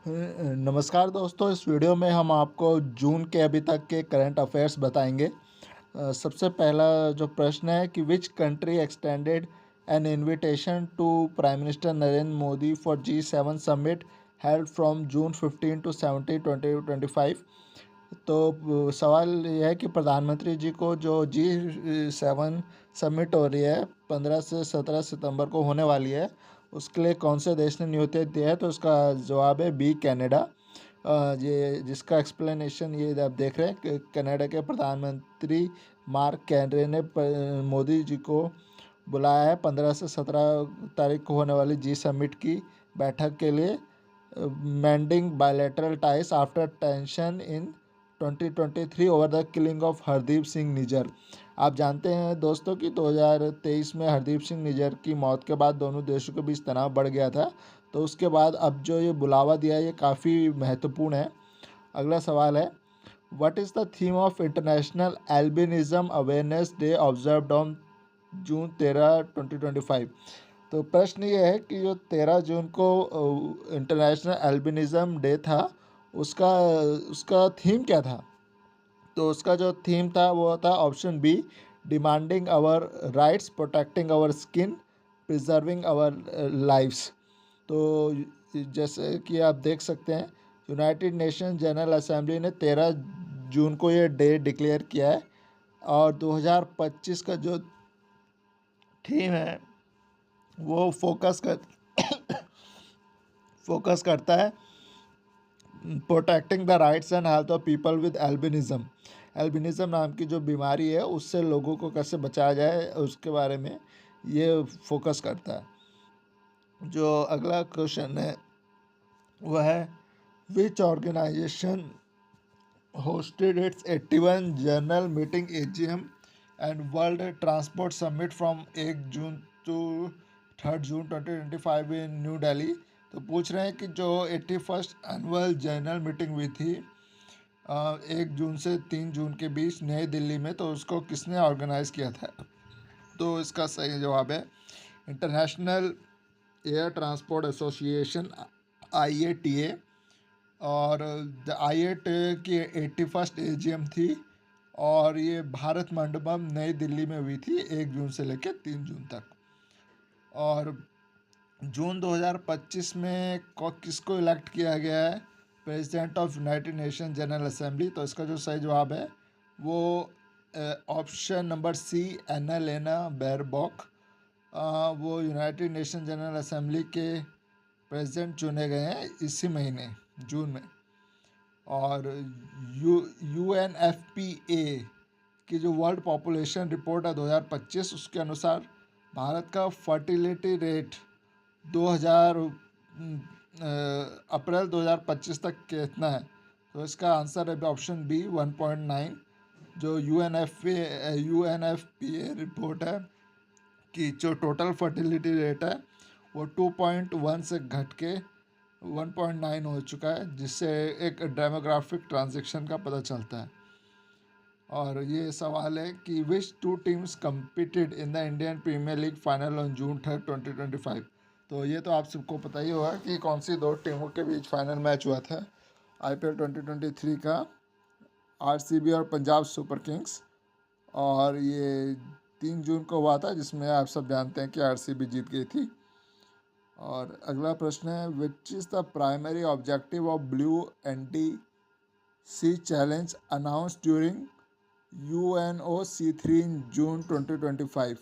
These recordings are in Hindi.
नमस्कार दोस्तों, इस वीडियो में हम आपको जून के अभी तक के करंट अफेयर्स बताएंगे। सबसे पहला जो प्रश्न है कि which country extended an invitation to prime minister Narendra Modi for G7 summit held from June 15 to 17 2025। तो सवाल यह है कि प्रधानमंत्री जी को जो G7 समिट हो रही है 15 से 17 सितंबर को होने वाली है, उसके लिए कौन से देश ने न्योता दिया है? तो उसका जवाब है बी, कनाडा। ये जिसका एक्सप्लेनेशन ये आप देख रहे हैं कि कनाडा के प्रधानमंत्री मार्क कार्ने ने मोदी जी को बुलाया है 15 से 17 तारीख को होने वाली जी समिट की बैठक के लिए। Mending bilateral ties after tension in 2023 over the killing of Hardeep Singh Nijjar. आप जानते हैं दोस्तों कि 2023 में हरदीप सिंह निज्जर की मौत के बाद दोनों देशों के बीच तनाव बढ़ गया था। तो उसके बाद अब जो ये बुलावा दिया है ये काफ़ी महत्वपूर्ण है। अगला सवाल है, what is the theme of international albinism awareness day observed on June 13 2025। तो प्रश्न ये है कि जो 13 जून को इंटरनेशनल एल्बिनिज्म डे था, उसका उसका थीम क्या था? तो उसका जो थीम था वो था option B, demanding our rights, protecting our skin, preserving our lives. तो जैसे कि आप देख सकते हैं, यूनाइटेड नेशन जनरल असेंबली ने 13 जून को ये डे डिक्लेयर किया है। और 2025 का जो थीम है वो फोकस करता है protecting the rights and health of people with albinism. Albinism नाम की जो बीमारी है उससे लोगों को कैसे बचाया जाए उसके बारे में ये फोकस करता है। जो अगला क्वेश्चन है वह है, which organization hosted its 81 general meeting AGM and World Transport Summit from 1 June to 3 June 2025 in New Delhi. तो पूछ रहे हैं कि जो 81st एनुअल जनरल मीटिंग हुई थी 1 जून से 3 जून के बीच नई दिल्ली में, तो उसको किसने ऑर्गेनाइज किया था? तो इसका सही जवाब है international air transport association, IATA। और IATA की 81st AGM थी और ये भारत मंडपम नई दिल्ली में हुई थी 1 जून से लेकर 3 जून तक। और जून 2025 में किसको इलेक्ट किया गया है president of United nation general assembly? तो इसका जो सही जवाब है वो ऑप्शन नंबर सी, एना बैरबॉक। वो यूनाइटेड नेशन जनरल असेंबली के प्रेसिडेंट चुने गए हैं इसी महीने जून में। और UNFPA की जो वर्ल्ड पॉपुलेशन रिपोर्ट है 2025, उसके अनुसार भारत का फर्टिलिटी रेट 2000 अप्रैल 2025 तक कितना है? तो इसका आंसर है ऑप्शन बी, 1.9। जो UNFPA रिपोर्ट है कि जो टोटल फर्टिलिटी रेट है वो 2.1 से घट के 1.9 हो चुका है, जिससे एक डेमोग्राफिक ट्रांजिशन का पता चलता है। और ये सवाल है कि which two teams competed in the Indian Premier League final on June 3 2025। तो ये तो आप सबको पता ही होगा कि कौन सी दो टीमों के बीच फाइनल मैच हुआ था IPL 2023 का, RCB और पंजाब सुपर किंग्स। और ये 3 जून को हुआ था, जिसमें आप सब जानते हैं कि RCB जीत गई थी। और अगला प्रश्न है, विच is the primary objective of blue NDC challenge announce during UNOC3 in June 2025।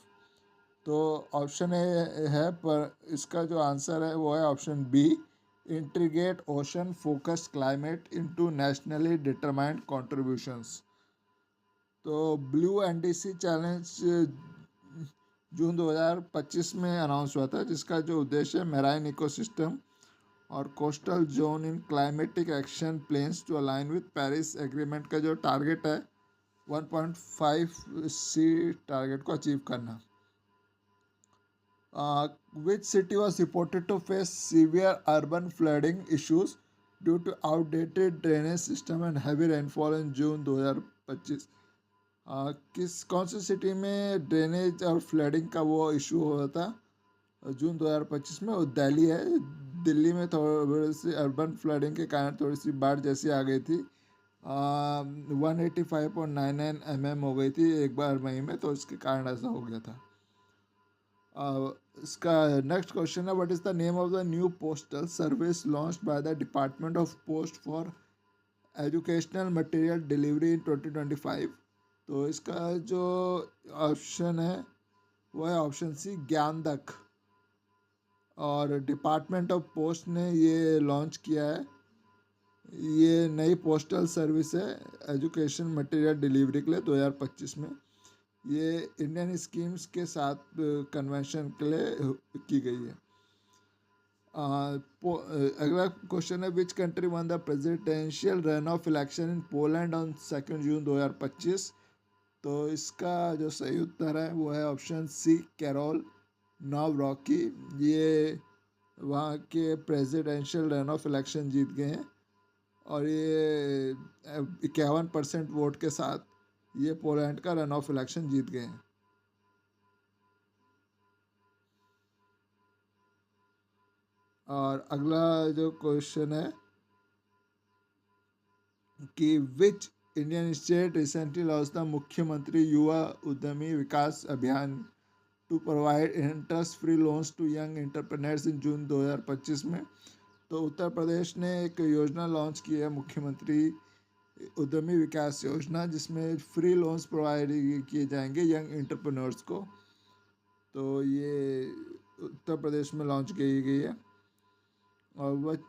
तो ऑप्शन ए है, पर इसका जो आंसर है वो है option B, integrate ocean focus climate into nationally determined contributions. तो ब्लू NDC चैलेंज जून 2025 में अनाउंस हुआ था, जिसका जो उद्देश्य है मैराइन इकोसिस्टम और coastal zone in climatic action plans to align with Paris agreement का जो टारगेट है 1.5C टारगेट को अचीव करना। Which city was reported to face severe urban flooding issues due to outdated drainage system and heavy rainfall in June 2025? कौन सी सिटी में ड्रेनेज और फ्लडिंग का वो इशू हुआ था जून 2025 में? वो दिल्ली है। दिल्ली में थोड़ी सी अर्बन फ्लडिंग के कारण थोड़ी सी बाढ़ जैसी आ गई थी। 185.99 हो गई थी एक बार मई में, तो इसके कारण ऐसा हो गया था। इसका नेक्स्ट क्वेश्चन है, what is the name of the new postal service launched by the department of post for educational material delivery in 2025। तो इसका जो ऑप्शन है वो है ऑप्शन सी, ज्ञानदक। और डिपार्टमेंट ऑफ पोस्ट ने ये लॉन्च किया है। ये नई पोस्टल सर्विस है एजुकेशन मटेरियल डिलीवरी के लिए 2025 में। ये इंडियन स्कीम्स के साथ कन्वेंशन के लिए की गई है। अगला क्वेश्चन है, which country one the presidential run of election in Poland on 2 जून 2025। तो इसका जो सही उत्तर है वो है ऑप्शन सी, कैरोल नोवारोक्की। ये वहाँ के प्रेसिडेंशियल रन ऑफ इलेक्शन जीत गए हैं और ये 51% वोट के साथ ये पोलैंड का रन ऑफ इलेक्शन जीत गए हैं। और अगला जो क्वेश्चन है कि which Indian state recently launch the Mukhyamantri Yuva Udyami Vikas Abhiyan to provide interest free loans to young entrepreneurs in June 2025 में। तो उत्तर प्रदेश ने एक योजना लॉन्च की है, मुख्यमंत्री उद्यमी विकास योजना, जिसमें फ्री लोन्स प्रोवाइड किए जाएंगे यंग एंटरप्रेन्योर्स को। तो ये उत्तर प्रदेश में लॉन्च की गई है। और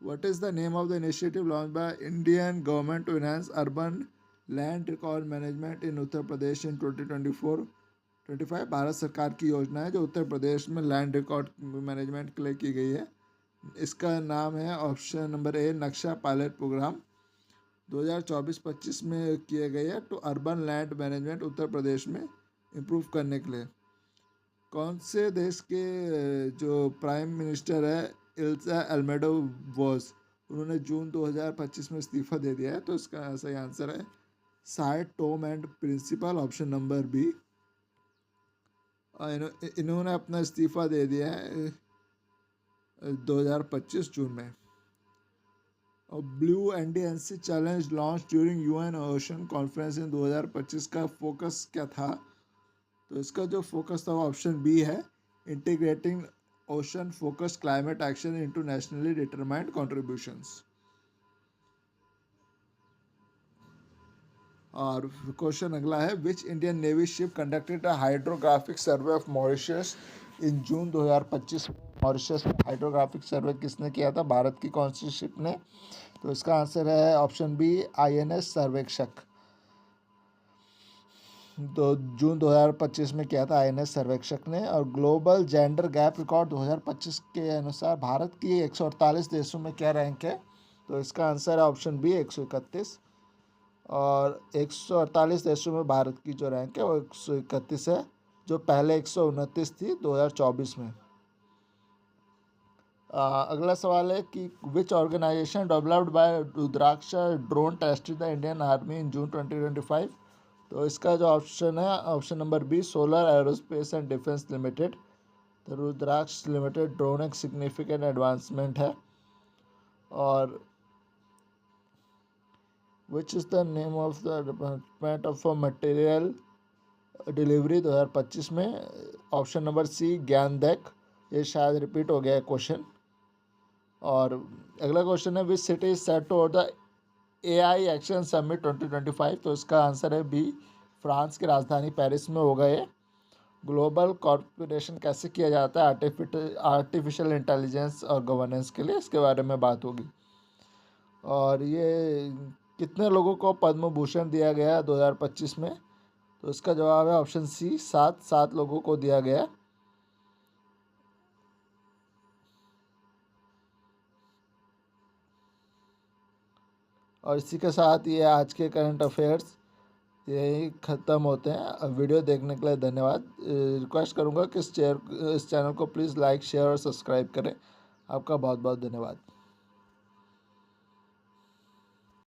what is the name of the initiative launched by Indian government to enhance urban land record management in Uttar Pradesh in 2024-25। Bharat सरकार की योजना है जो उत्तर प्रदेश में लैंड रिकॉर्ड मैनेजमेंट के लिए की गई है। इसका नाम है ऑप्शन नंबर ए, नक्शा पायलट प्रोग्राम 2024-25 में किए गए हैं, to urban land management Uttar Pradesh में इम्प्रूव करने के लिए। कौन से देश के जो प्राइम मिनिस्टर है इल्सा एल्मेडो वॉस, उन्होंने जून 2025 में इस्तीफा दे दिया है। तो इसका सही आंसर है साय टोम and principal, option number B. इन्होंने अपना इस्तीफा दे दिया है 2025 जून में। और blue NDNC challenge launch during UN ocean conference in 2025 का फोकस क्या था। तो इसका जो फोकस था ऑप्शन बी है, integrating ocean focus climate action into nationally determined contributions. और क्वेश्चन अगला है, which Indian navy ship conducted a hydrographic survey of Mauritius in June 2025। Mauritius में हाइड्रोग्राफिक सर्वे किसने किया था, भारत की कौन सी शिप ने। तो इसका आंसर है ऑप्शन बी, INS सर्वेक्षक। तो जून 2025 में किया था INS सर्वेक्षक ने। और ग्लोबल जेंडर गैप रिकॉर्ड 2025 के अनुसार भारत की 148 देशों में क्या रैंक है। तो इसका आंसर है ऑप्शन बी, 131। और 148 देशों में भारत की जो रैंक है वो 131 है, जो पहले 129 थी 2024 में। अगला सवाल है कि which organization developed by Rudraksh drone tested the Indian Army in June 2025। तो इसका जो ऑप्शन है option number B, solar aerospace and defence limited. तो रुद्राक्ष लिमिटेड ड्रोन एक सिग्निफिकेंट एडवांसमेंट है। और which is the name of the department of material delivery 2025 में, ऑप्शन नंबर सी, ज्ञानदक। ये शायद रिपीट हो गया है क्वेश्चन। और अगला क्वेश्चन है, which city is set to hold the AI action summit 2025। तो इसका आंसर है बी, फ्रांस की राजधानी पेरिस में होगा ये। ग्लोबल कॉर्पोरेशन कैसे किया जाता है आर्टिफिशियल इंटेलिजेंस और गवर्नेंस के लिए, इसके बारे में बात होगी। और ये कितने लोगों को पद्म भूषण दिया गया है 2025 में। तो इसका जवाब है ऑप्शन सी, 7 लोगों को दिया गया। और इसी के साथ ये आज के करंट अफेयर्स यही ख़त्म होते हैं। वीडियो देखने के लिए धन्यवाद। रिक्वेस्ट करूँगा कि इस चैनल को प्लीज़ लाइक, शेयर और सब्सक्राइब करें। आपका बहुत बहुत धन्यवाद।